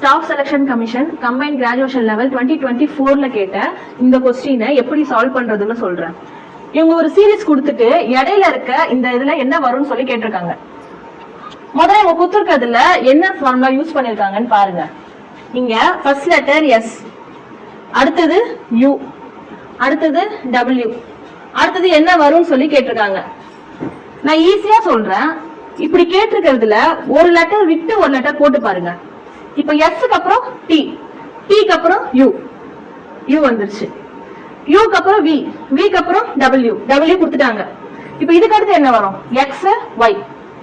Staff selection commission combine graduation level 2024ல கேட்ட இந்த கொஸ்டினை எப்படி சால்வ் பண்றதுன்னு சொல்றேன். இவங்க ஒரு சீரீஸ் கொடுத்துட்டு இடையில இருக்க இந்த இதுல என்ன வரும்னு சொல்லி கேட்டிருக்காங்க. முதல்ல இவங்க கொடுத்துருக்கிறதுல என்ன ஃபார்முலா யூஸ் பண்ணிருக்காங்கன்னு பாருங்க. இங்க ஃபர்ஸ்ட் லெட்டர் எஸ், அடுத்தது யூ, அடுத்தது டபிள்யூ, அடுத்தது என்ன வரும்னு சொல்லி கேட்டிருக்காங்க. நான் ஈஸியா சொல்றேன். இப்படி கேட்டிருக்கிறதுல ஒரு லெட்டர் விட்டு ஒரு லெட்டர் போட்டு பாருங்க. இப்ப எஸ்க்கு அப்புறம் டி, டிக்கு அப்புறம் யூ, யூ வந்துருச்சு. யூக்கு அப்புறம் வி, விக்கு அப்புறம் டபிள்யூ, டபிள்யூ கொடுத்துட்டாங்க. இப்ப இதுக்கு அடுத்து என்ன வரும்? எக்ஸ் ஒய்,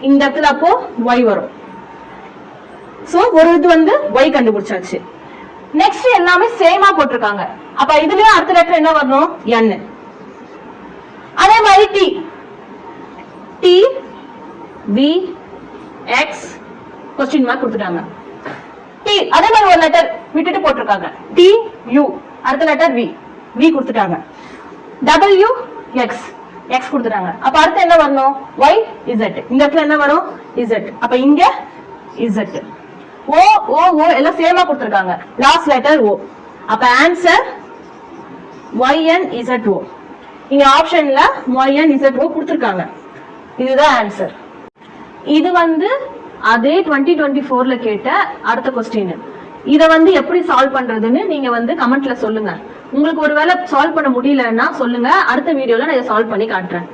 இந்த இடத்துல அப்போ ஒய் வரும். சோ ஒரு இது வந்து ஒய் கண்டுபிடிச்சாச்சு. நெக்ஸ்ட் எல்லாமே சேமா போட்டிருக்காங்க. அப்ப இதுலயும் அடுத்த லெட்டர் என்ன வரணும்? என். அதே மாதிரி T, T V X question mark கொடுத்துட்டாங்க. டி அதே மாதிரி ஒரு லெட்டர் விட்டுட்டு போட்டிருக்காங்க. டி யூ, அடுத்த லெட்டர் வி, வி கொடுத்துட்டாங்க. டபிள்யூ எக்ஸ், எக்ஸ் கொடுத்துட்டாங்க. அப்ப அடுத்து என்ன வரணும்? ஒய் இசட், இந்த இடத்துல என்ன வரும்? இசட். அப்ப இங்க இசட். ஓ ஓ ஓ எல்லாம் சேமா கொடுத்திருக்காங்க. லாஸ்ட் லெட்டர் ஓ. அப்ப ஆன்சர் YNZO. இங்க ஆப்ஷன்ல YNZO கொடுத்திருக்காங்க. இதுதான் ஆன்சர். இது வந்து அதே 2024ல கேட்ட அடுத்த கொஸ்டின். இத வந்து எப்படி சால்வ் பண்றதுன்னு நீங்க வந்து கமெண்ட்ல சொல்லுங்க. உங்களுக்கு ஒருவேளை சால்வ் பண்ண முடியலன்னா சொல்லுங்க, அடுத்த வீடியோல நான் இதை சால்வ் பண்ணி காட்டுறேன்.